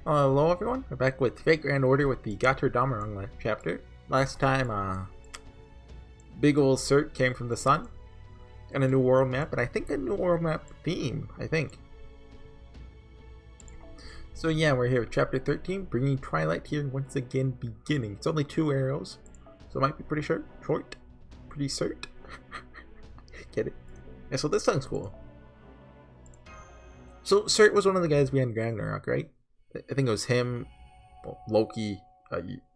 Hello everyone, we're back with Fake Grand Order with the Götterdämmerung chapter. Last time, big ol' Surtr came from the sun, and a new world map, and I think a new world map theme, I think. So yeah, we're here with chapter 13, bringing Twilight here once again beginning. It's only 2 arrows, so it might be pretty short, pretty Surtr. Get it? Yeah, so this song's cool. So Surtr was one of the guys behind Ragnarok, right? I think it was him, well, Loki,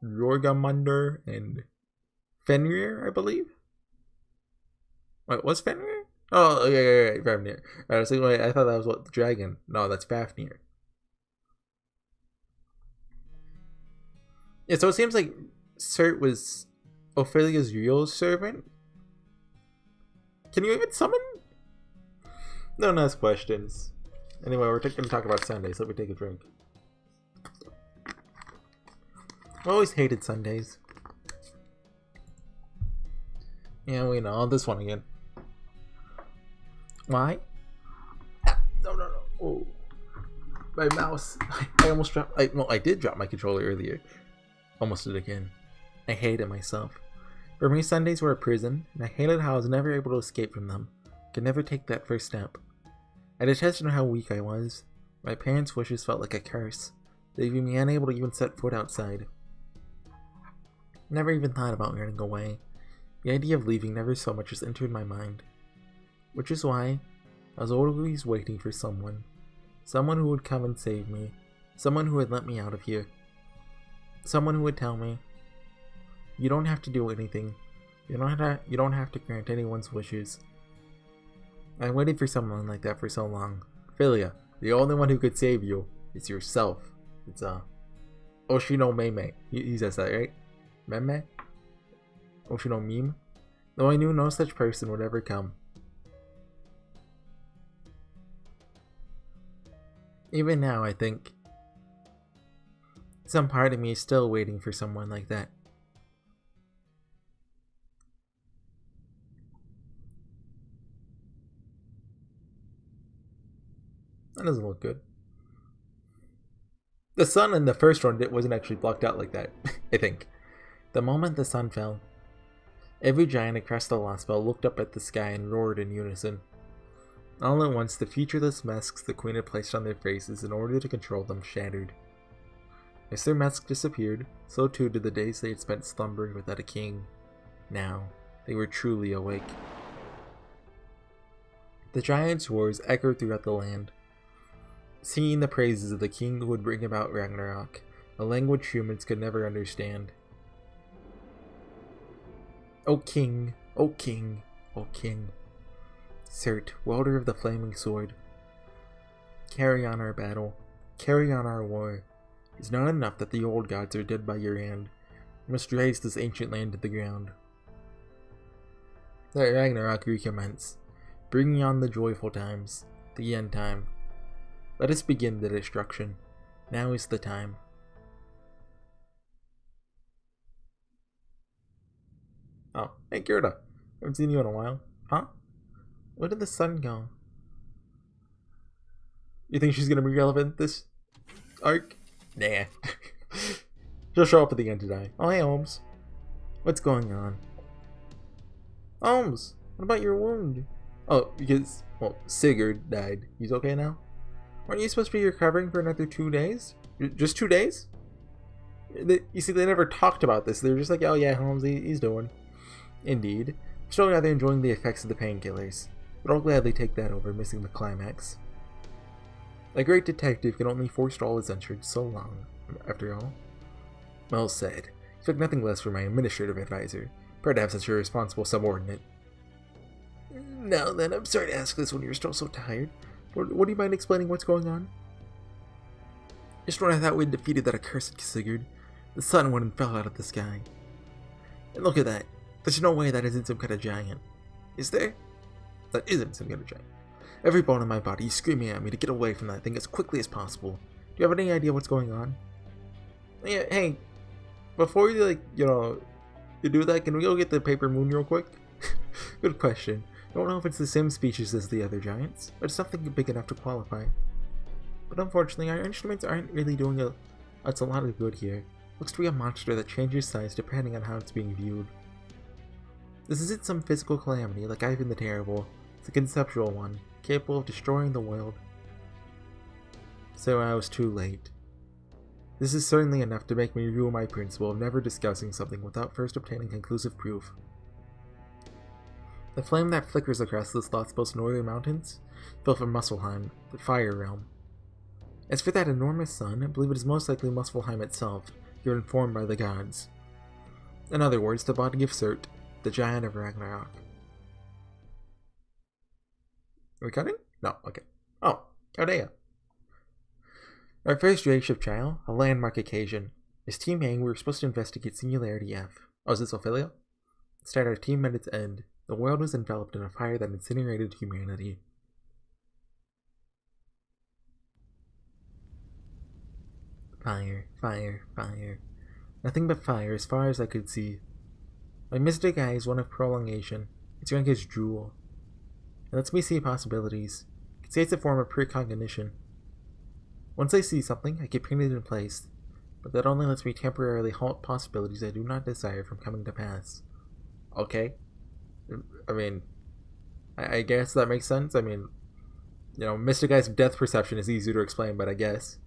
Jorgamundr, and Fenrir, I believe. Wait, was Fenrir? Oh, yeah, Fenrir. I was thinking, wait, I thought that was what, the dragon. No, that's Fafnir. Yeah, so it seems like Surtr was Ophelia's real servant. Can you even summon? Don't ask questions. Anyway, we're going to talk about Sundays. Let me take a drink. I always hated Sundays. Yeah, we know. This one again. Why? No. Oh. My mouse. I almost dropped... I did drop my controller earlier. Almost did again. I hated myself. For me, Sundays were a prison, and I hated how I was never able to escape from them. Could never take that first step. I detested how weak I was. My parents' wishes felt like a curse, leaving me unable to even set foot outside. Never even thought about running away. The idea of leaving never so much as entered my mind. Which is why I was always waiting for someone. Someone who would come and save me. Someone who would let me out of here. Someone who would tell me, you don't have to do anything. You don't have to grant anyone's wishes. I waited for someone like that for so long. Ophelia, the only one who could save you is yourself. It's Oshino Meme. He says that, right? Meme? Oshino Meme? Though I knew no such person would ever come. Even now, I think some part of me is still waiting for someone like that. That doesn't look good. The sun in the first one wasn't actually blocked out like that, I think. The moment the sun fell, every giant across the Lost Belt looked up at the sky and roared in unison. All at once, the featureless masks the queen had placed on their faces in order to control them shattered. As their masks disappeared, so too did the days they had spent slumbering without a king. Now, they were truly awake. The giants' roars echoed throughout the land, singing the praises of the king who would bring about Ragnarok, a language humans could never understand. O king, O king, O king, Surtr, wielder of the flaming sword, carry on our battle, carry on our war. It's not enough that the old gods are dead by your hand. You must raze this ancient land to the ground. Let Ragnarok recommence, bringing on the joyful times, the end time. Let us begin the destruction. Now is the time. Oh, hey Gerda. Haven't seen you in a while. Huh? Where did the sun go? You think she's gonna be relevant this arc? Nah. She'll show up at the end to die. Oh, hey Holmes. What's going on? Holmes, what about your wound? Oh, because, well, Sigurd died. He's okay now? Aren't you supposed to be recovering for another 2 days? Just 2 days? You see, they never talked about this. They were just like, oh yeah, Holmes, he's doing. Indeed. I'm still rather enjoying the effects of the painkillers, but I'll gladly take that over missing the climax. A great detective can only forestall his entrance so long, after all. Well said. Expect nothing less from my administrative advisor. Proud to have such a responsible subordinate. Now then, I'm sorry to ask this when you're still so tired. What do you mind explaining what's going on? Just when I thought we'd defeated that accursed Sigurd, the sun went and fell out of the sky. And look at that. There's no way that isn't some kind of giant. Is there? That isn't some kind of giant. Every bone in my body is screaming at me to get away from that thing as quickly as possible. Do you have any idea what's going on? Yeah, hey, before you, you do that, can we go get the paper moon real quick? Good question. I don't know if it's the same species as the other giants, but it's something big enough to qualify. But unfortunately, our instruments aren't really doing us a lot of good here. Looks to be a monster that changes size depending on how it's being viewed. This isn't some physical calamity like Ivan the Terrible. It's a conceptual one, capable of destroying the world. So I was too late. This is certainly enough to make me rue my principle of never discussing something without first obtaining conclusive proof. The flame that flickers across the Slothspill's northern mountains fell from Muspelheim, the Fire Realm. As for that enormous sun, I believe it is most likely Muspelheim itself, here informed by the gods. In other words, the body of Surtr, the giant of Ragnarok. Are we cutting? No, okay. Oh, Odea. Our first J-ship trial, a landmark occasion. As Team Yang, we were supposed to investigate Singularity F. Oh, is this Ophelia? Instead, our team met its end. The world was enveloped in a fire that incinerated humanity. Fire, fire, fire. Nothing but fire as far as I could see. My mystic eye is one of prolongation. Its rank is jewel. It lets me see possibilities. You could say it's a form of precognition. Once I see something, I get painted in place, but that only lets me temporarily halt possibilities I do not desire from coming to pass. Okay? I mean, I guess that makes sense. I mean, you know, Mystic Eye's depth perception is easy to explain, but I guess,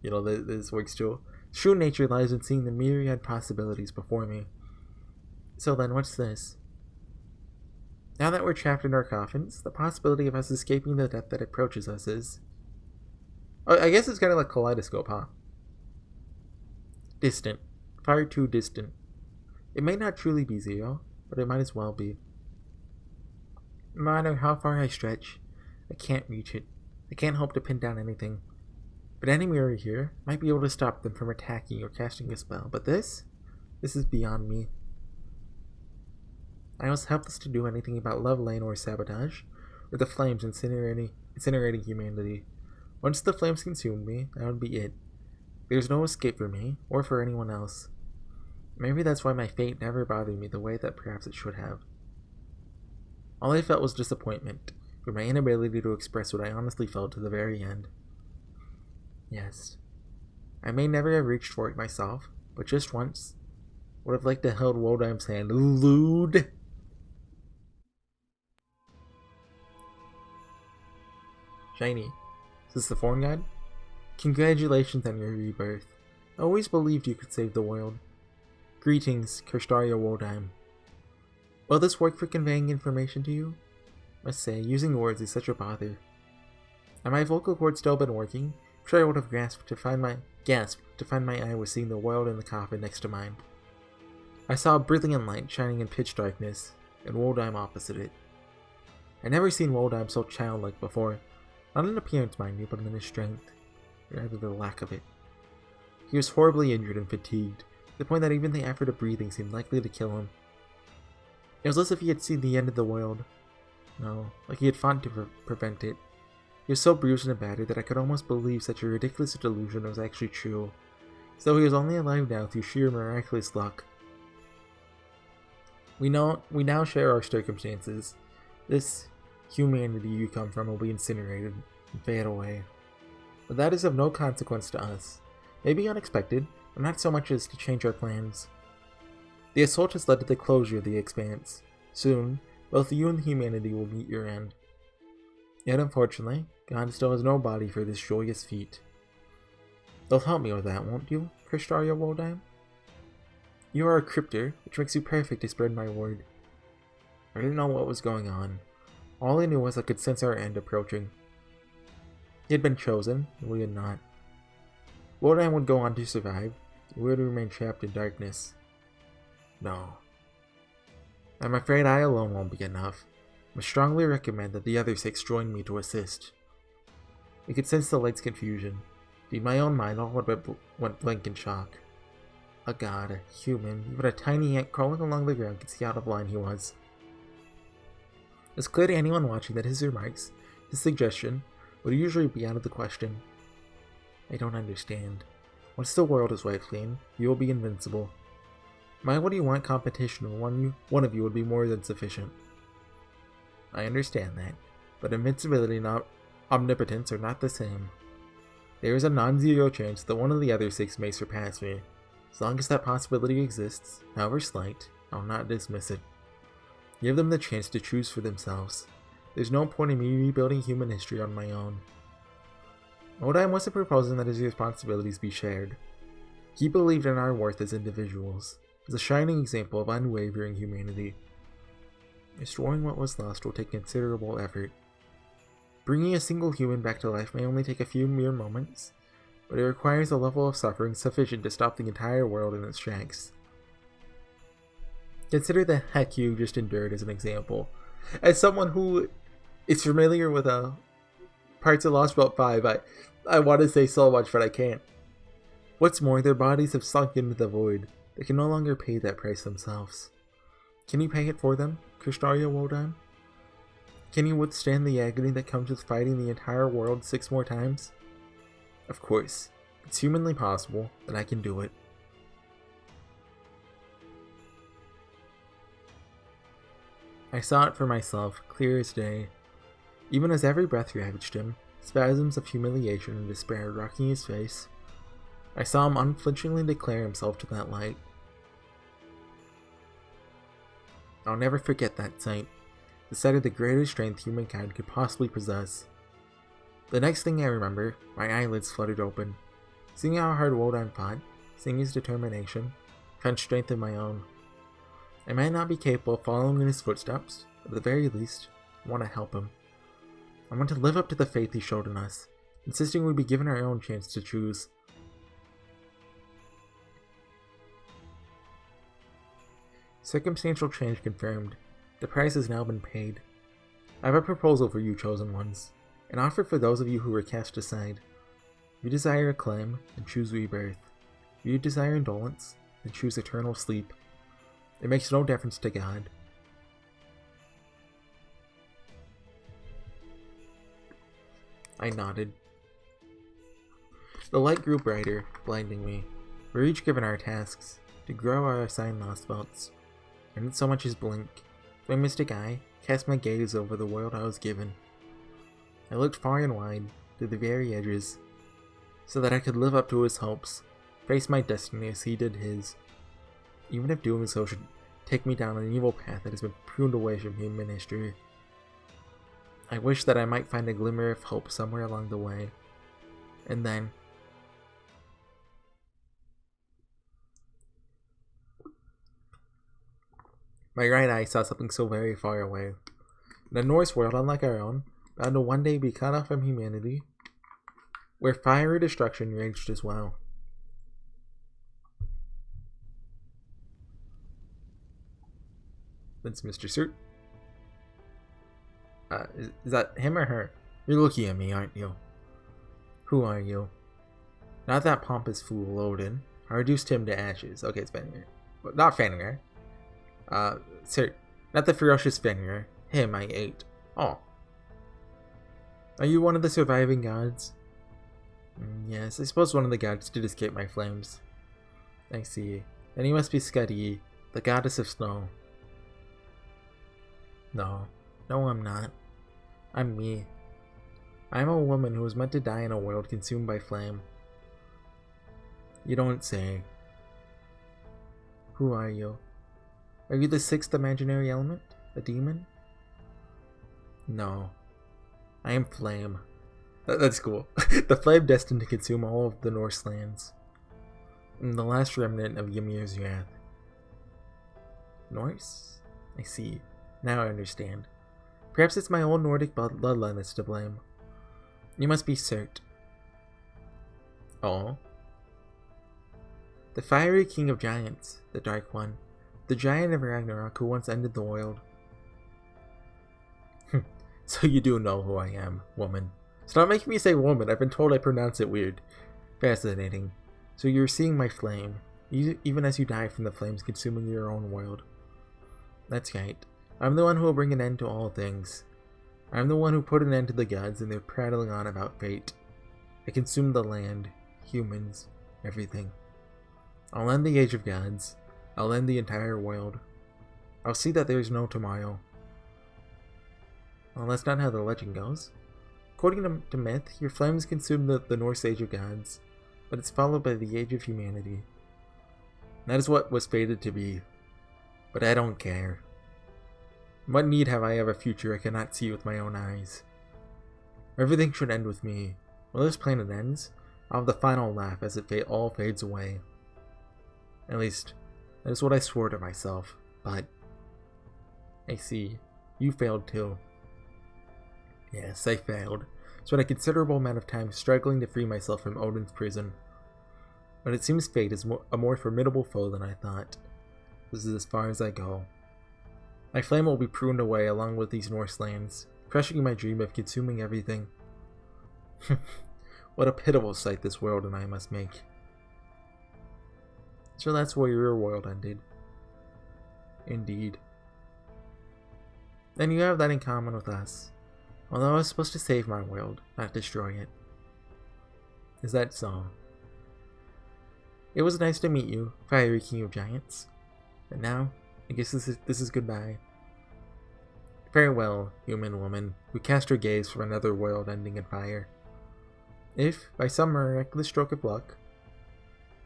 you know, this works too. True nature lies in seeing the myriad possibilities before me. So then, what's this? Now that we're trapped in our coffins, the possibility of us escaping the death that approaches us is... Oh, I guess it's kind of like Kaleidoscope, huh? Distant. Far too distant. It may not truly be zero, but it might as well be. No matter how far I stretch, I can't reach it. I can't hope to pin down anything. But any mirror here might be able to stop them from attacking or casting a spell, but this is beyond me. I was helpless to do anything about Love Lane or sabotage, or the flames incinerating humanity. Once the flames consumed me, that would be it. There's no escape for me, or for anyone else. Maybe that's why my fate never bothered me the way that perhaps it should have. All I felt was disappointment, for my inability to express what I honestly felt to the very end. Yes, I may never have reached for it myself, but just once, would have liked to held Woldheim's hand. Lewd! Shiny. Is this the foreign guide? Congratulations on your rebirth. I always believed you could save the world. Greetings, Kerstaria Woldheim. Will this work for conveying information to you? Must say, using words is such a bother. Had my vocal cord still been working, I'm sure I would have gasped to find my eye was seeing the world in the coffin next to mine. I saw a brilliant light shining in pitch darkness, and Woldheim opposite it. I'd never seen Woldheim so childlike before. Not in appearance, mind you, but in his strength, or rather the lack of it. He was horribly injured and fatigued, to the point that even the effort of breathing seemed likely to kill him. It was as if he had seen the end of the world. No, like he had fought to prevent it. He was so bruised and battered that I could almost believe such a ridiculous delusion was actually true, as though he was only alive now through sheer miraculous luck. We now share our circumstances. This humanity you come from will be incinerated and fade away. But that is of no consequence to us. Maybe unexpected, but not so much as to change our plans. The assault has led to the closure of the Expanse. Soon, both you and humanity will meet your end. Yet unfortunately, God still has no body for this joyous feat. You'll help me with that, won't you, Kerstaria Woldheim? You are a cryptor, which makes you perfect to spread my word. I didn't know what was going on. All I knew was I could sense our end approaching. He had been chosen, and we had not. Woldheim would go on to survive, and we would remain trapped in darkness. No. I'm afraid I alone won't be enough. I must strongly recommend that the other 6 join me to assist. I could sense the light's confusion. In my own mind, all went blank in shock. A god, a human, even a tiny ant crawling along the ground could see how out of line he was. It was clear to anyone watching that his remarks, his suggestion, would usually be out of the question. I don't understand. Once the world is wiped clean, you will be invincible. Why would you want competition when one of you would be more than sufficient? I understand that, but invincibility and omnipotence are not the same. There is a non-zero chance that one of the other 6 may surpass me. As long as that possibility exists, however slight, I'll not dismiss it. Give them the chance to choose for themselves. There's no point in me rebuilding human history on my own. Odin wasn't proposing that his responsibilities be shared. He believed in our worth as individuals, as a shining example of unwavering humanity. Restoring what was lost will take considerable effort. Bringing a single human back to life may only take a few mere moments, but it requires a level of suffering sufficient to stop the entire world in its tracks. Consider the heck you just endured as an example. As someone who is familiar with parts of Lost Belt 5, I want to say so much, but I can't. What's more, their bodies have sunk into the void. They can no longer pay that price themselves. Can you pay it for them, Kristaria Wodan? Can you withstand the agony that comes with fighting the entire world 6 more times? Of course. It's humanly possible, and I can do it. I saw it for myself, clear as day. Even as every breath ravaged him, spasms of humiliation and despair rocking his face, I saw him unflinchingly declare himself to that light. I'll never forget that sight, the sight of the greatest strength humankind could possibly possess. The next thing I remember, my eyelids fluttered open. Seeing how hard Wodan fought, seeing his determination, found strength in my own. I might not be capable of following in his footsteps, but at the very least, I want to help him. I want to live up to the faith he showed in us, insisting we be given our own chance to choose. Circumstantial change confirmed. The price has now been paid. I have a proposal for you chosen ones, an offer for those of you who were cast aside. If you desire acclaim, then choose rebirth. If you desire indolence, then choose eternal sleep. It makes no difference to God. I nodded. The light grew brighter, blinding me. We were each given our tasks, to grow our assigned lost belts. I didn't so much as blink. My mystic eye cast my gaze over the world I was given. I looked far and wide, to the very edges, so that I could live up to his hopes, face my destiny as he did his, even if doing so should take me down an evil path that has been pruned away from human history. I wish that I might find a glimmer of hope somewhere along the way, and then... My right eye saw something so very far away. In a Norse world unlike our own, bound to one day be cut off from humanity, where fiery destruction raged as well. That's Mr. Surtr. Is that him or her? You're looking at me, aren't you? Who are you? Not that pompous fool, Odin. I reduced him to ashes. Okay, it's Fenrir. But not Fenrir. Sir, not the ferocious Fenrir. Him I ate. Oh. Are you one of the surviving gods? Yes, I suppose one of the gods did escape my flames. I see. Then you must be Skadi, the goddess of snow. No, I'm not. I'm me. I'm a woman who was meant to die in a world consumed by flame. You don't say. Who are you? Are you the 6th imaginary element? A demon? No. I am flame. That's cool. The flame destined to consume all of the Norse lands. I'm the last remnant of Ymir's wrath. Norse? I see. Now I understand. Perhaps it's my old Nordic bloodline that's to blame. You must be Surtr. Oh? The fiery king of giants, the Dark One. The giant of Ragnarok who once ended the world. So you do know who I am, woman. Stop making me say woman, I've been told I pronounce it weird. Fascinating. So you're seeing my flame, even as you die from the flames consuming your own world. That's right. I'm the one who will bring an end to all things. I'm the one who put an end to the gods and their prattling on about fate. I consumed the land, humans, everything. I'll end the age of gods. I'll end the entire world. I'll see that there is no tomorrow. Well, that's not how the legend goes. According to myth, your flames consumed the Norse Age of Gods, but it's followed by the Age of Humanity. That is what was fated to be, but I don't care. What need have I of a future I cannot see with my own eyes? Everything should end with me. When this planet ends, I'll have the final laugh as it all fades away. At least, that is what I swore to myself, but I see, you failed too. Yes, I failed. Spent a considerable amount of time struggling to free myself from Odin's prison. But it seems fate is a more formidable foe than I thought. This is as far as I go. My flame will be pruned away along with these Norse lands, crushing my dream of consuming everything. What a pitiful sight this world and I must make. So that's where your world ended. Indeed. Then you have that in common with us. Although I was supposed to save my world, not destroy it. Is that so? It was nice to meet you, fiery king of giants. But now, I guess this is goodbye. Farewell, human woman, who cast her gaze from another world ending in fire. If, by some miraculous stroke of luck,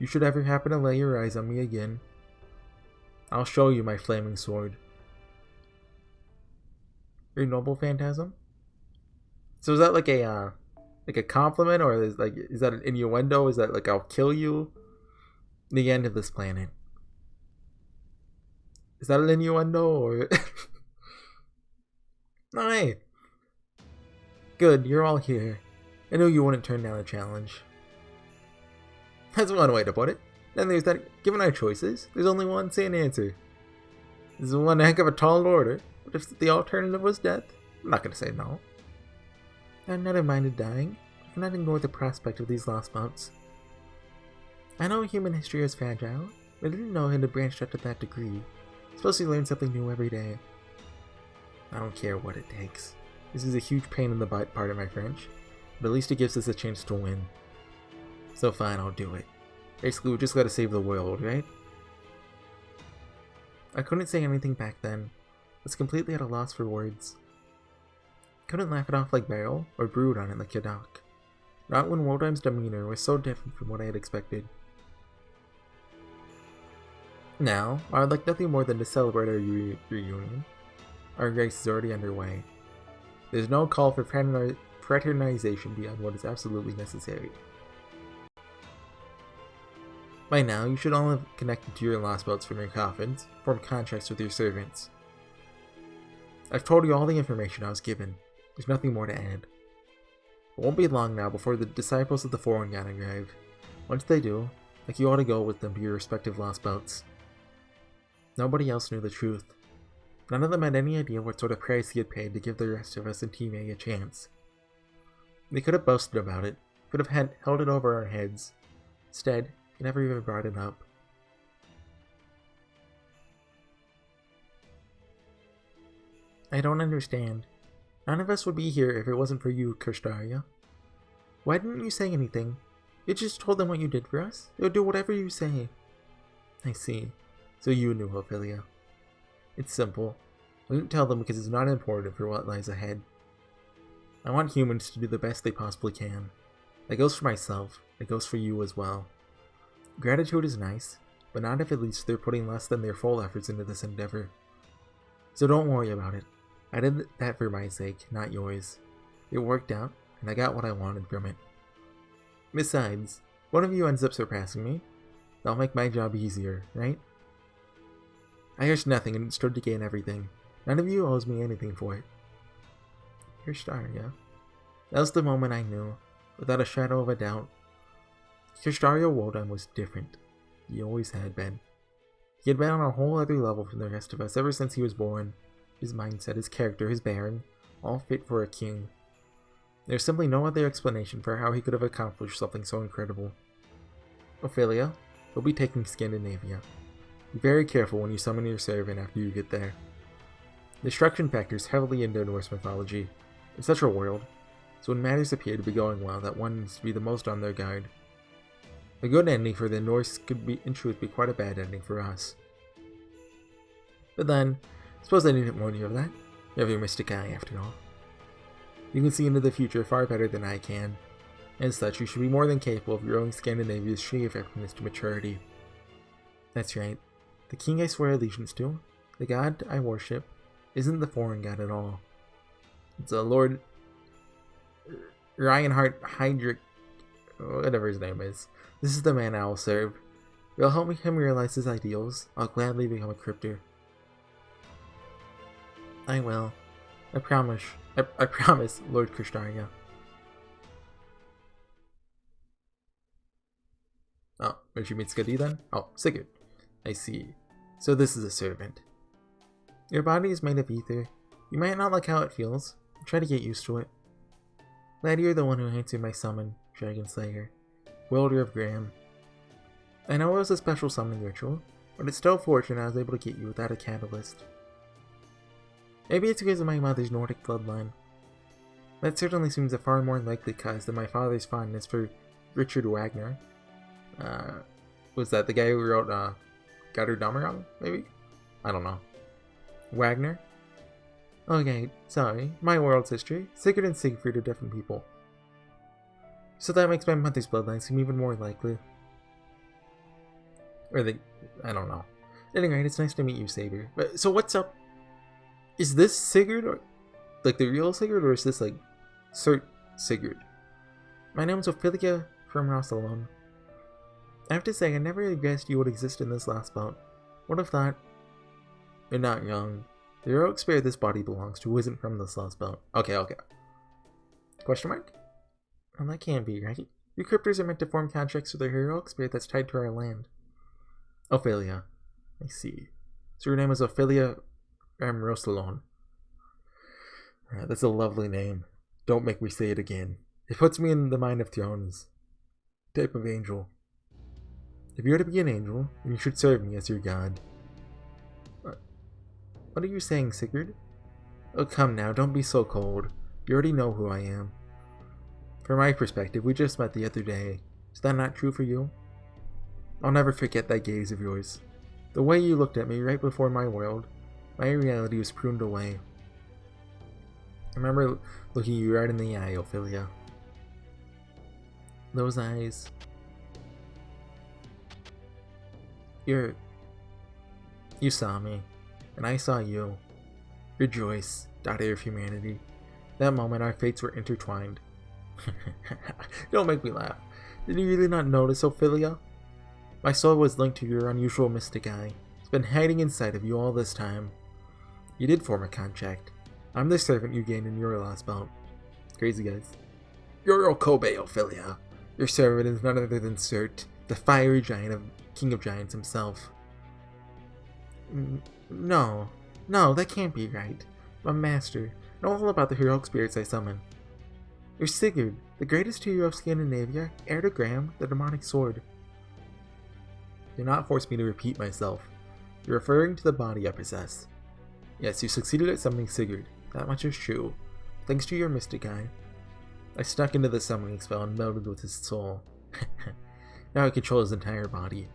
you should ever happen to lay your eyes on me again, I'll show you my flaming sword. Your noble phantasm? So is that like a compliment, or is that an innuendo? Is that like I'll kill you? The end of this planet. Is that an innuendo or? No, hey. Good, you're all here. I knew you wouldn't turn down a challenge. That's one way to put it. Then there's that. Given our choices, there's only one sane answer. This is one heck of a tall order. But if the alternative was death, I'm not gonna say no. I'm not minded dying. I cannot ignore the prospect of these lost boats. I know human history is fragile, but I didn't know it had branched out to that degree. I'm supposed to learn something new every day. I don't care what it takes. This is a huge pain in the butt, pardon my French, but at least it gives us a chance to win. So fine, I'll do it. Basically, we just gotta save the world, right? I couldn't say anything back then. I was completely at a loss for words. Couldn't laugh it off like Beryl, or brood on it like Yadak. Not when Woldheim's demeanor was so different from what I had expected. Now, I would like nothing more than to celebrate our reunion. Our race is already underway. There's no call for fraternization beyond what is absolutely necessary. By now, you should all have connected to your lost boats from your coffins, formed contracts with your servants. I've told you all the information I was given. There's nothing more to add. It won't be long now before the disciples of the Foreign God arrive. Once they do, like you ought to go with them to your respective lost boats. Nobody else knew the truth. None of them had any idea what sort of price he had paid to give the rest of us in Team A a chance. They could have boasted about it, could have held it over our heads. Instead, he never even brought it up. I don't understand. None of us would be here if it wasn't for you, Kirstaria. Why didn't you say anything? You just told them what you did for us? They would do whatever you say. I see. So you knew, Ophelia. It's simple. I didn't tell them because it's not important for what lies ahead. I want humans to do the best they possibly can. That goes for myself. It goes for you as well. Gratitude is nice, but not if at least they're putting less than their full efforts into this endeavor. So don't worry about it. I did that for my sake, not yours. It worked out, and I got what I wanted from it. Besides, one of you ends up surpassing me. That'll make my job easier, right? I risked nothing and stood to gain everything. None of you owes me anything for it. Kirstaria. That was the moment I knew, without a shadow of a doubt. Kirstaria Woldheim was different. He always had been. He had been on a whole other level from the rest of us ever since he was born. His mindset, his character, his bearing, all fit for a king. There's simply no other explanation for how he could have accomplished something so incredible. Ophelia, we'll be taking Scandinavia. Be very careful when you summon your servant after you get there. Destruction factors heavily into Norse mythology. In such a world, so when matters appear to be going well, that one needs to be the most on their guard. A good ending for the Norse could be, in truth, be quite a bad ending for us. But then, suppose I needn't warn you of that. You have your mystic eye, after all. You can see into the future far better than I can. As such, you should be more than capable of growing Scandinavia's tree of happiness to maturity. That's right. The king I swear allegiance to, the god I worship, isn't the foreign god at all. It's a Lord Reinhard Heydrich, whatever his name is. This is the man I will serve. If you'll help him realize his ideals, I'll gladly become a cryptor. I will. I promise. I promise, Lord Krishnarya. Oh, where'd you meet Skadi then? Oh, Sigurd. I see. So this is a servant. Your body is made of ether. You might not like how it feels. Try to get used to it. Glad you're the one who answered my summon, Dragon Slayer. Wielder of Graham. I know it was a special summoning ritual, but it's still fortunate I was able to get you without a catalyst. Maybe it's because of my mother's Nordic bloodline. That certainly seems a far more likely cause than my father's fondness for Richard Wagner. Was that the guy who wrote Götterdämmerung, maybe? I don't know. Wagner? Okay, sorry. My world's history. Sigurd and Siegfried are different people. So that makes my mother's bloodline seem even more likely. Or I don't know. Anyway, it's nice to meet you, Saber. But, so what's up? Is this Sigurd, or like the real Sigurd, or is this like Surtr Sigurd? My name's Ophelia from Rossalon. I have to say, I never really guessed you would exist in this last bout. Would have thought you're not young. The heroic spirit this body belongs to isn't from this last bout. Okay. Question mark? Well, that can't be, right? You cryptors are meant to form contracts with a heroic spirit that's tied to our land. Ophelia. I see. So your name is Ophelia Rossalon. That's a lovely name. Don't make me say it again. It puts me in the mind of Thrones. Type of angel. If you are to be an angel, then you should serve me as your god. What are you saying, Sigurd? Oh, come now, don't be so cold. You already know who I am. From my perspective, we just met the other day. Is that not true for you? I'll never forget that gaze of yours. The way you looked at me right before my world, my reality was pruned away. I remember looking you right in the eye, Ophelia. Those eyes. You saw me, and I saw you. Rejoice, daughter of humanity. That moment our fates were intertwined. Don't make me laugh. Did you really not notice, Ophelia? My soul was linked to your unusual mystic eye. It's been hiding inside of you all this time. You did form a contract. I'm the servant you gained in your last bout. Crazy guys. You're Kobe, Ophelia. Your servant is none other than Surtr, the fiery giant king of giants himself. No, that can't be right. My master, know all about the heroic spirits I summon. You're Sigurd, the greatest hero of Scandinavia, heir to Graham, the demonic sword. Do not force me to repeat myself. You're referring to the body I possess. Yes, you succeeded at summoning Sigurd. That much is true. Thanks to your mystic eye. I stuck into the summoning spell and melded with his soul. Now I control his entire body.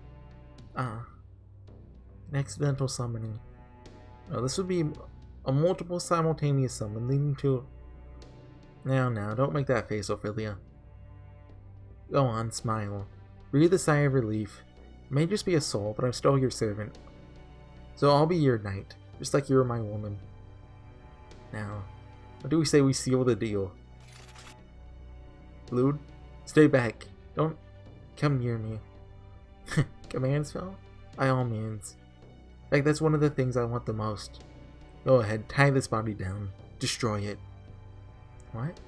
An accidental summoning. Now this would be a multiple simultaneous summon leading to... Now, don't make that face, Ophelia. Go on, smile. Breathe a sigh of relief. It may just be a soul, but I'm still your servant. So I'll be your knight, just like you were my woman. Now, what do we say we seal the deal? Lude, stay back. Don't come near me. Command spell? By all means. In fact, that's one of the things I want the most. Go ahead, tie this body down. Destroy it. What?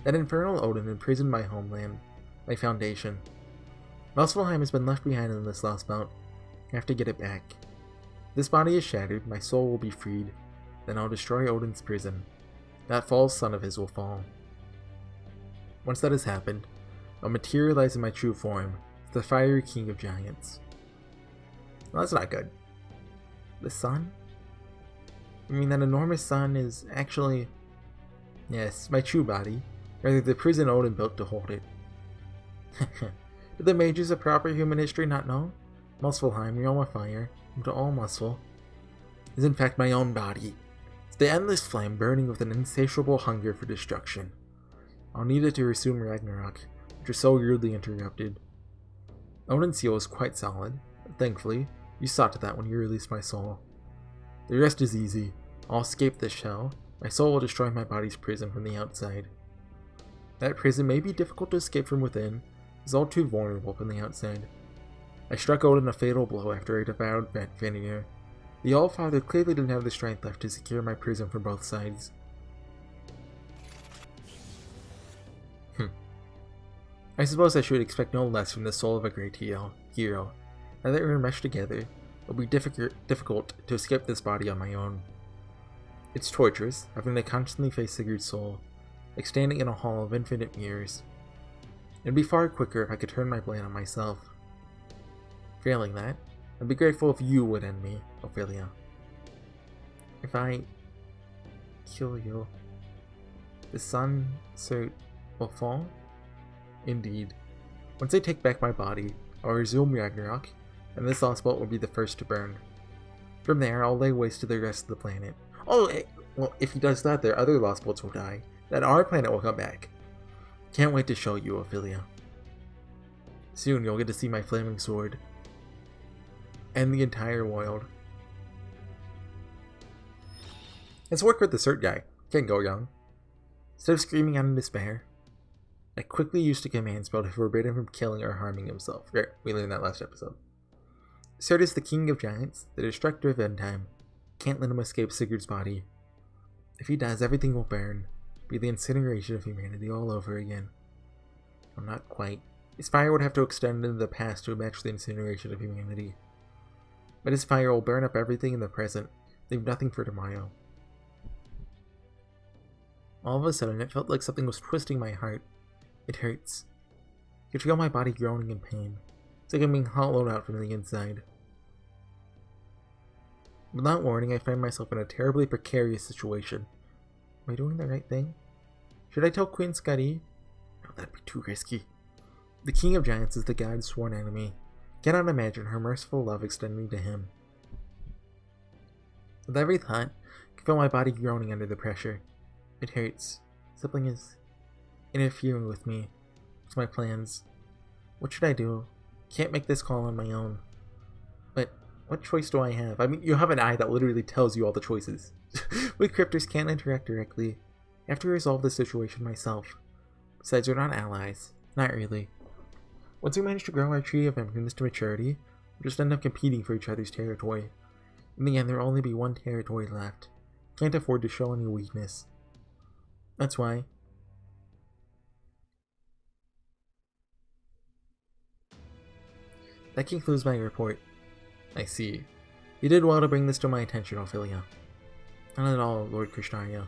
That infernal Odin imprisoned my homeland. My foundation. Muspelheim has been left behind in this last bout. I have to get it back. If this body is shattered, my soul will be freed. Then I'll destroy Odin's prison. That false son of his will fall. Once that has happened, I'll materialize in my true form, the fiery king of giants. Well, that's not good. The sun? I mean, that enormous sun is actually... Yes, my true body, rather the prison Odin built to hold it. Did the mages of proper human history not know? Muspelheim, realm of fire, home to all Muspel, is in fact my own body. It's The endless flame burning with an insatiable hunger for destruction. I'll need it to resume Ragnarok, which was so rudely interrupted. Odin's seal is quite solid, but thankfully, you saw to that when you released my soul. The rest is easy. I'll escape this shell. My soul will destroy my body's prison from the outside. That prison may be difficult to escape from within, is all too vulnerable from the outside. I struck Odin a fatal blow after I devoured Vanir. The Allfather clearly didn't have the strength left to secure my prison from both sides. I suppose I should expect no less from the soul of a great hero. Now that we're meshed together, it will be difficult to escape this body on my own. It's torturous, having to constantly face Sigurd's soul, like standing in a hall of infinite mirrors. It'd be far quicker if I could turn my blade on myself. Failing that, I'd be grateful if you would end me, Ophelia. If I kill you, the sun, Surtr, will fall? Indeed. Once I take back my body, I'll resume Ragnarok, and this lost bolt will be the first to burn. From there, I'll lay waste to the rest of the planet. Oh, well, if he does that, their other lost bolts will die. Then our planet will come back. Can't wait to show you, Ophelia. Soon you'll get to see my flaming sword. And the entire world. It's worked with the Surtr guy. Can't go wrong. Instead of screaming out in despair, I quickly used a command spell to forbid him from killing or harming himself. Right, we learned that last episode. Surtr is the king of giants, the destructor of end time. Can't let him escape Sigurd's body. If he does, everything will burn. Be the incineration of humanity all over again. Well, not quite. His fire would have to extend into the past to match the incineration of humanity. But his fire will burn up everything in the present, leave nothing for tomorrow. All of a sudden, it felt like something was twisting my heart. It hurts. I could feel my body groaning in pain. It's like I'm being hollowed out from the inside. Without warning, I find myself in a terribly precarious situation. Am I doing the right thing? Should I tell Queen Skadi? No, that'd be too risky. The King of Giants is the god's sworn enemy. Cannot imagine her merciful love extending to him. With every thought, I can feel my body groaning under the pressure. It hurts. Something is interfering with me, with my plans. What should I do? Can't make this call on my own. But what choice do I have? I mean, you have an eye that literally tells you all the choices. We cryptors can't interact directly. I have to resolve the situation myself. Besides, we're not allies. Not really. Once we manage to grow our tree of emptiness to maturity, we'll just end up competing for each other's territory. In the end, there will only be one territory left. Can't afford to show any weakness. That's why. That concludes my report. I see. You did well to bring this to my attention, Ophelia. Not at all, Lord Krishnarya.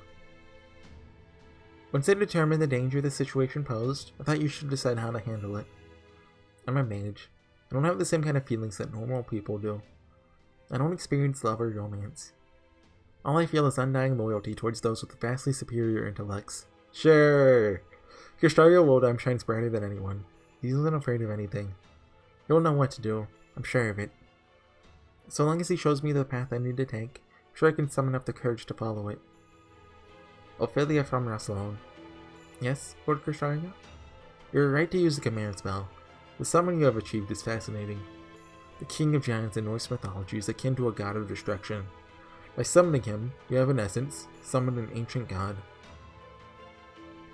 Once I determined the danger the situation posed, I thought you should decide how to handle it. I'm a mage. I don't have the same kind of feelings that normal people do. I don't experience love or romance. All I feel is undying loyalty towards those with vastly superior intellects. Sure! Krishnarya Lodam shines brighter than anyone. He isn't afraid of anything. He'll know what to do. I'm sure of it. So long as he shows me the path I need to take, I'm sure I can summon up the courage to follow it. Ophelia from Rassilon. Yes, Lord Krishnarya? You're right to use the command spell. The summon you have achieved is fascinating. The King of Giants in Norse mythology is akin to a god of destruction. By summoning him, you have in essence summoned an ancient god.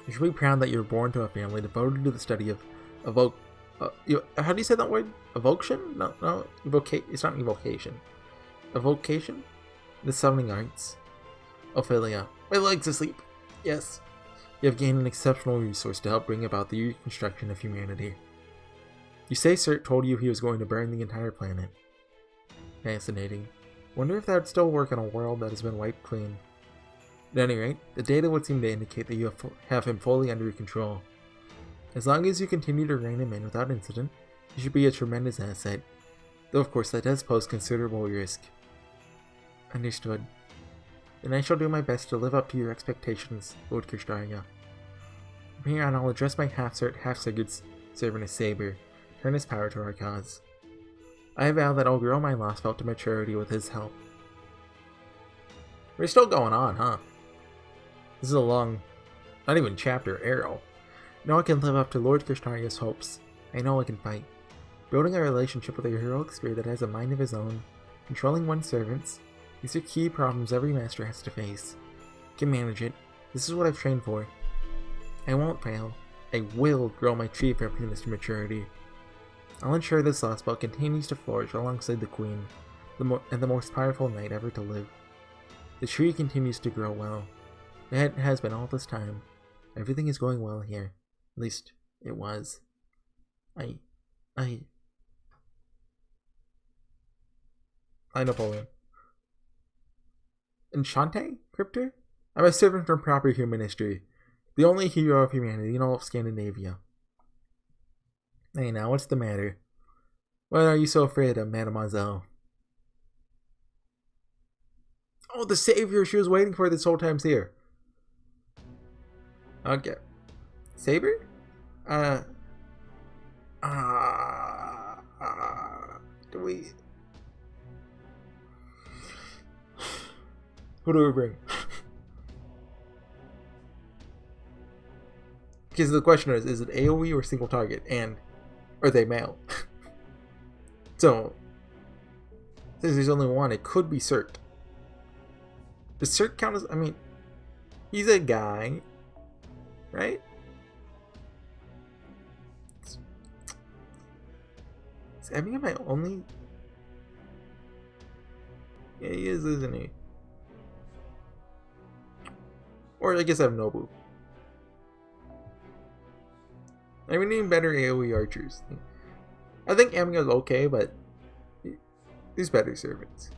You should be proud that you were born to a family devoted to the study of how do you say that word? Evocation? No, it's not evocation. Evocation? The summoning arts. Ophelia. My leg's asleep. Yes. You have gained an exceptional resource to help bring about the reconstruction of humanity. You say Surtr told you he was going to burn the entire planet. Fascinating. Wonder if that would still work on a world that has been wiped clean. At any rate, the data would seem to indicate that you have him fully under your control. As long as you continue to rein him in without incident, he should be a tremendous asset. Though of course that does pose considerable risk. Understood. Then I shall do my best to live up to your expectations, Lord Krishnarya. From here on, I'll address my half-Surtr, half-Sigurd servant as Saber, turn his power to our cause. I vow that I'll grow my lost belt to maturity with his help. We're still going on, huh? This is a long, not even chapter, arrow. I know I can live up to Lord Krishnarya's hopes. I know I can fight. Building a relationship with a heroic spirit that has a mind of his own, controlling one's servants, these are key problems every master has to face. I can manage it. This is what I've trained for. I won't fail. I will grow my tree of happiness to maturity. I'll ensure this lost belt continues to flourish alongside the Queen, the most powerful knight ever to live. The tree continues to grow well. It has been all this time. Everything is going well here. At least, it was. Napoleon. Enchante? Cryptor? I'm a servant from proper human history. The only hero of humanity in all of Scandinavia. Hey now, what's the matter? What are you so afraid of, mademoiselle? Oh, the savior she was waiting for this whole time's here. Okay. Saber? Do we... Who do we bring? Because the question is it AoE or single target? And are they male? So, since there's only one, it could be Surtr. Does Surtr count as... I mean, he's a guy, right? Is Emmy my only... Yeah, he is, isn't he? Or I guess I have Nobu. I mean, need better AoE archers. I think Amiga's okay, but he's better servants.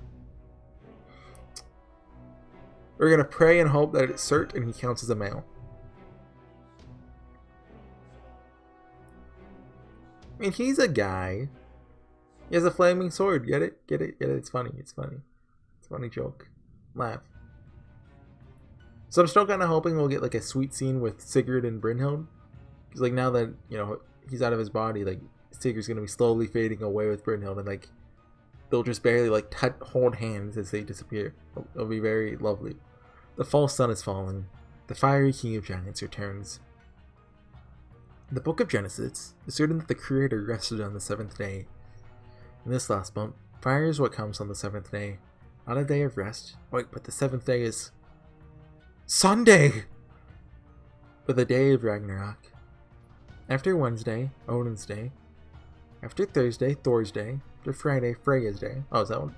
We're gonna pray and hope that it's Surtr and he counts as a male. I mean, he's a guy. He has a flaming sword. Get it? Get it? Get it? It's funny. It's funny. It's a funny joke. Laugh. So I'm still kind of hoping we'll get like a sweet scene with Sigurd and Brynhild. Because like now that, you know, he's out of his body, like Sigurd's going to be slowly fading away with Brynhild. And like they'll just barely like hold hands as they disappear. It'll be very lovely. The false sun is falling. The fiery king of giants returns. In the book of Genesis, it's certain that the creator rested on the seventh day. In this last month, fire is what comes on the seventh day. Not a day of rest. Wait, but the seventh day is... Sunday! But the day of Ragnarok. After Wednesday, Odin's day. After Thursday, Thor's day. After Friday, Freya's day. Oh, is that one?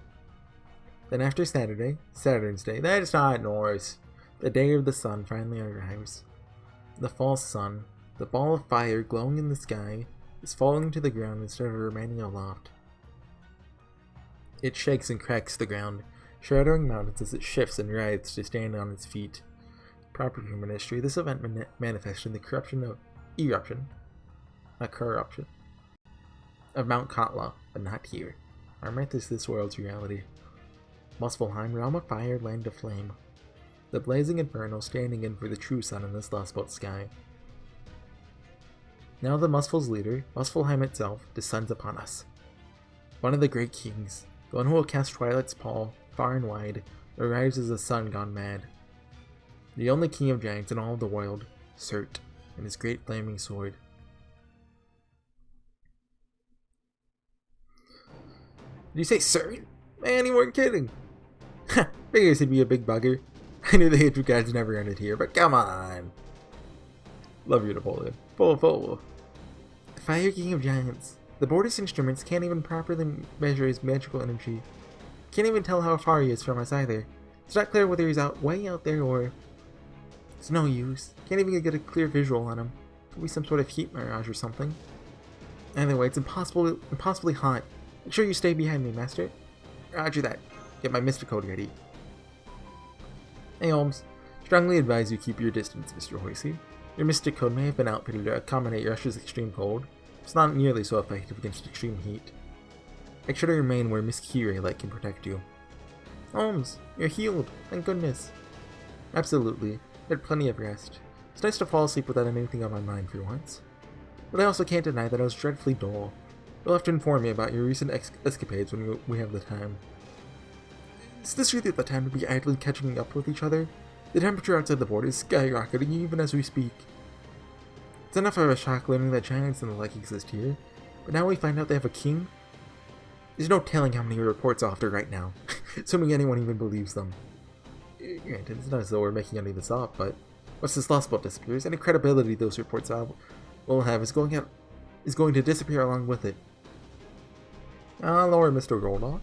Then after Saturday, Saturn's day. That is not Norse. The day of the sun finally arrives. The false sun, the ball of fire glowing in the sky, is falling to the ground instead of remaining aloft. It shakes and cracks the ground, shattering mountains as it shifts and writhes to stand on its feet. Proper human history, this event manifested in the eruption of Mount Katla, but not here. Our myth is this world's reality. Muspelheim, realm of fire, land of flame. The blazing inferno standing in for the true sun in this lost boat sky. Now the Muspel's leader, Muspelheim itself, descends upon us. One of the great kings, the one who will cast Twilight's pall far and wide, arrives as the sun gone mad. The only king of giants in all of the world, Surtr, and his great flaming sword. Did you say Surtr? Man, you weren't kidding. Ha! Figures he'd be a big bugger. I knew the hatred gods never ended here, but come on. Love you, Napoleon. Full. The fire king of giants. The Border's instruments can't even properly measure his magical energy. Can't even tell how far he is from us either. It's not clear whether he's way out there or... It's no use. Can't even get a clear visual on him. Could be some sort of heat mirage or something. Anyway, it's impossibly hot. Make sure you stay behind me, master. Roger that. Get my mystic code ready. Hey Holmes, strongly advise you keep your distance, Mr. Horsey. Your mystic code may have been outfitted to accommodate Russia's extreme cold. It's not nearly so effective against extreme heat. Make sure to remain where Miss Keyray can protect you. Holmes, you're healed, thank goodness. Absolutely, had plenty of rest. It's nice to fall asleep without anything on my mind for once. But I also can't deny that I was dreadfully dull. You'll have to inform me about your recent escapades when we have the time. Is this really the time to be idly catching up with each other? The temperature outside the border is skyrocketing even as we speak. It's enough of a shock learning that giants and the like exist here, but now we find out they have a king? There's no telling how many reports are after right now, assuming anyone even believes them. Granted, it's not as though we're making any of this up, but once this lost boat disappears, any credibility those reports will have is going to disappear along with it. Lower Mr. Roldoff.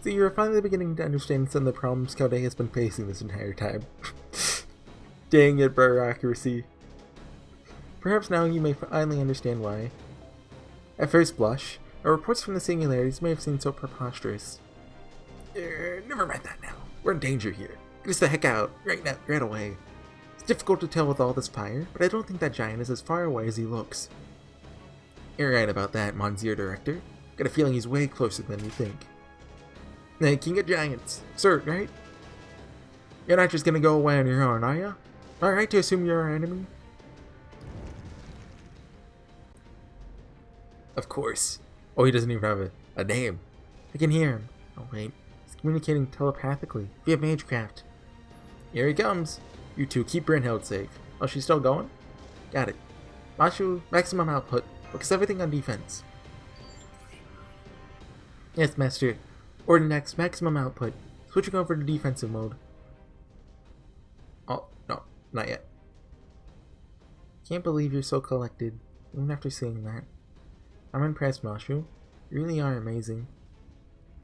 So you're finally beginning to understand some of the problems Scouting has been facing this entire time. Dang it, bureaucracy. Perhaps now you may finally understand why. At first blush, our reports from the singularities may have seemed so preposterous. Never mind that now. We're in danger here. Get us the heck out, right away. It's difficult to tell with all this fire, but I don't think that giant is as far away as he looks. You're right about that, Monsieur Director. Got a feeling he's way closer than you think. Hey, King of Giants. Surtr, right? You're not just gonna go away on your own, are ya? Alright to assume you're our enemy? Of course. Oh, he doesn't even have a name. I can hear him. Oh wait, he's communicating telepathically via magecraft. Here he comes. You two keep Brynhild safe. Oh, she's still going? Got it. Mashu, maximum output. Focus everything on defense. Yes, Master. Order next, maximum output. Switching over to defensive mode. Oh, no, not yet. Can't believe you're so collected, even after seeing that. I'm impressed, Mashu. You really are amazing.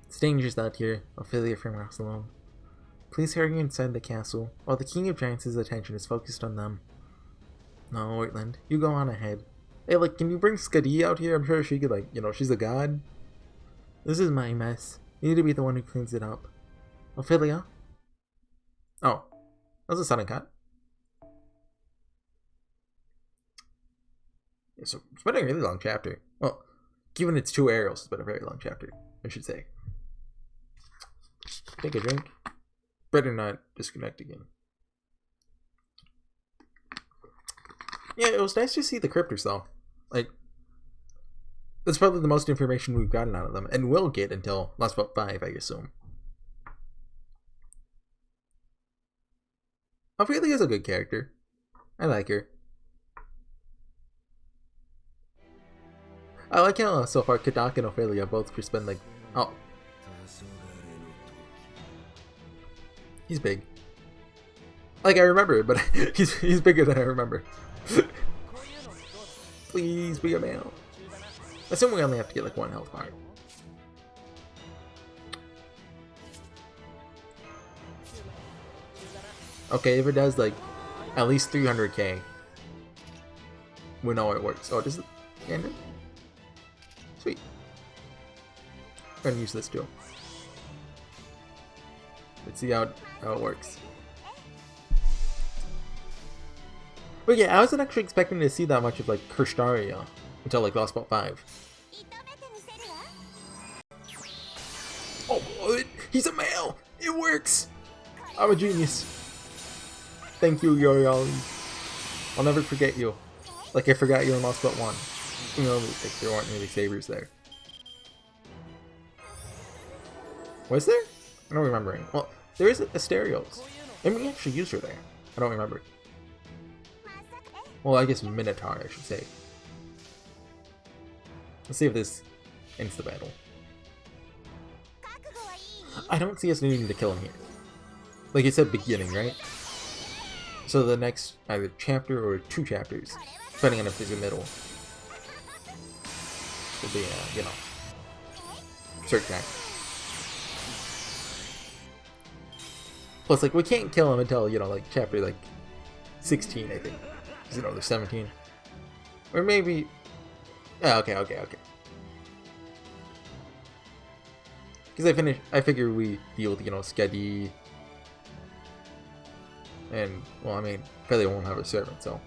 It's dangerous out here, Ophelia from us alone. Please hurry inside the castle, while the King of Giants' attention is focused on them. No, Ortland, you go on ahead. Hey, like, can you bring Skadi out here? I'm sure she could, like, she's a god. This is my mess. You need to be the one who cleans it up. Ophelia? Oh, that was a sudden cut. Yeah, so it's been a really long chapter. Well, given it's 2 aerials, it's been a very long chapter, I should say. Take a drink. Better not disconnect again. Yeah, it was nice to see the cryptors though. Like, that's probably the most information we've gotten out of them, and will get until Last Boat 5, I assume. Ophelia's a good character. I like her. I like how so far Kadak and Ophelia both just been like, oh. He's big. Like, I remember, but he's bigger than I remember. Please be a male. I assume we only have to get like 1 health bar. Okay, if it does like at least 300k, we know it works. Oh, does it end it? Sweet. I'm gonna use this too. Let's see how it works. But yeah, I wasn't actually expecting to see that much of like Kirstaria until like Last Boat 5. Oh, he's a male! It works! I'm a genius. Thank you, Yoriali. I'll never forget you. Like I forgot you in Last Boat 1. You know, like, there weren't really sabers there. Was there? I don't remember. Well, there is Asterios. And we actually used her there. I don't remember. Well, I guess Minotaur, I should say. Let's see if this ends the battle. I don't see us needing to kill him here. Like you said, beginning, right? So the next either chapter or 2 chapters, depending on if there's a middle, will be, Surtr time. Plus, like, we can't kill him until, like, chapter, like, 16, I think. Because, there's 17. Or maybe... Yeah, okay. Because I figure we deal with, Skadi. And, well, I mean, Philly won't have a servant, so...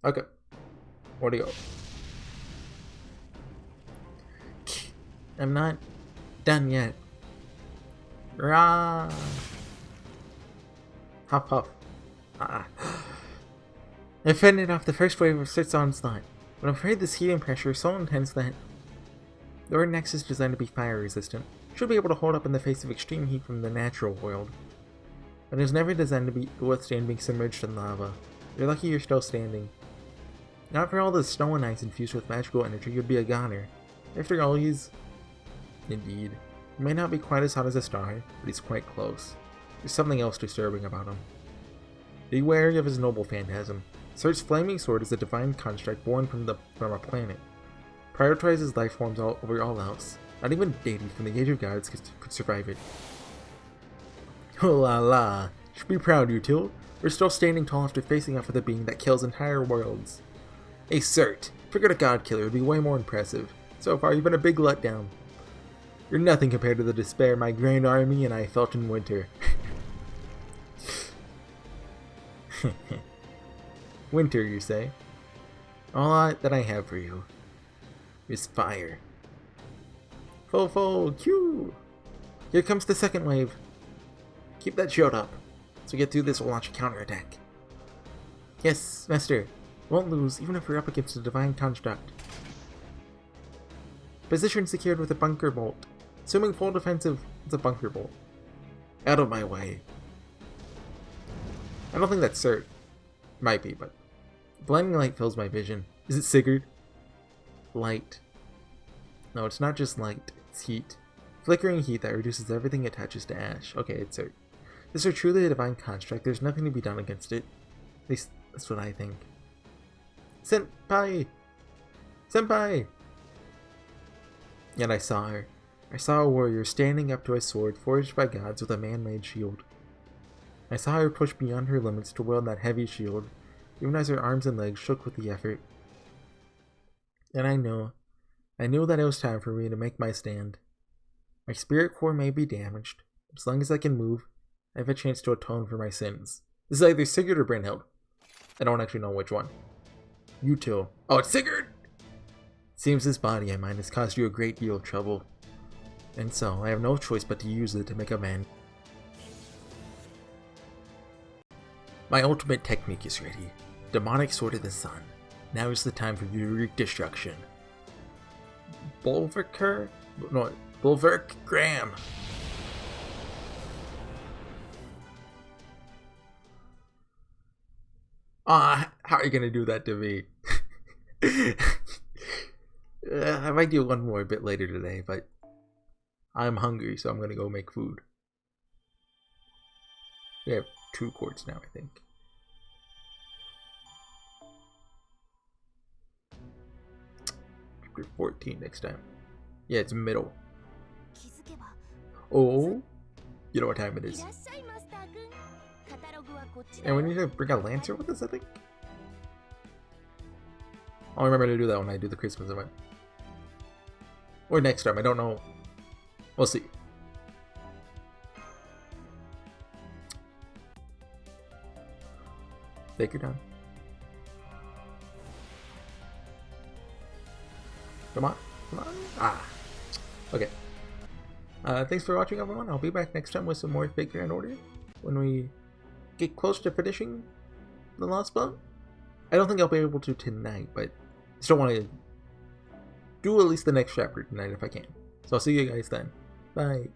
Okay. Where'd he go? I'm not done yet. Rah! Huff. I fended off the first wave of Surtr's onslaught, but I'm afraid this heat and pressure is so intense that the Ore Nex is designed to be fire resistant. Should be able to hold up in the face of extreme heat from the natural world. But it was never designed to withstand being submerged in lava. You're lucky you're still standing. Not for all the snow and ice infused with magical energy, you'd be a goner. After all, he's... Indeed. He may not be quite as hot as a star, but he's quite close. There's something else disturbing about him. Be wary of his noble phantasm. Surtr's flaming sword is a divine construct born from a planet. Prioritizes life forms over all else. Not even deity from the Age of Gods could survive it. Oh la la. Should be proud, you two. We're still standing tall after facing off with a being that kills entire worlds. Hey Surtr, figured a god killer would be way more impressive. So far you've been a big letdown. You're nothing compared to the despair my grand army and I felt in winter. Winter, you say? All that I have for you is fire. Fo, Q! Here comes the second wave. Keep that shield up. So we get through this, we'll launch a counterattack. Yes, Master. Won't lose, even if we're up against a divine construct. Position secured with a bunker bolt. Assuming full defensive, it's a bunker bolt. Out of my way. I don't think that's Surtr. Might be, but... Blinding light fills my vision. Is it Sigurd? Light. No, it's not just light. It's heat. Flickering heat that reduces everything it touches to ash. Okay, it's Surtr. This is truly a divine construct. There's nothing to be done against it. At least, that's what I think. Senpai! Senpai! Yet I saw her. I saw a warrior standing up to a sword forged by gods with a man-made shield. I saw her push beyond her limits to wield that heavy shield, even as her arms and legs shook with the effort. And I knew that it was time for me to make my stand. My spirit core may be damaged, but as long as I can move, I have a chance to atone for my sins. This is either Sigurd or Brynhild. I don't actually know which one. You two. Oh, it's Sigurd! Seems this body of mine has caused you a great deal of trouble. And so, I have no choice but to use it to make amends. My ultimate technique is ready. Demonic Sword of the Sun. Now is the time for you to wreak destruction. Bulwarker? No, Bulwark Graham. Ah, how are you gonna do that to me? I might do one more a bit later today, but I'm hungry, so I'm gonna go make food. We have 2 quarts now, I think. Chapter 14 next time. Yeah, it's middle. Oh, you know what time it is. And we need to bring a Lancer with us, I think. I'll remember to do that when I do the Christmas event. Or next time, I don't know. We'll see. Take your time. Come on. Come on. Ah. Okay. Thanks for watching, everyone. I'll be back next time with some more Fate Grand Order when we get close to finishing the last book. I don't think I'll be able to tonight, but I still want to do at least the next chapter tonight if I can. So I'll see you guys then. Bye.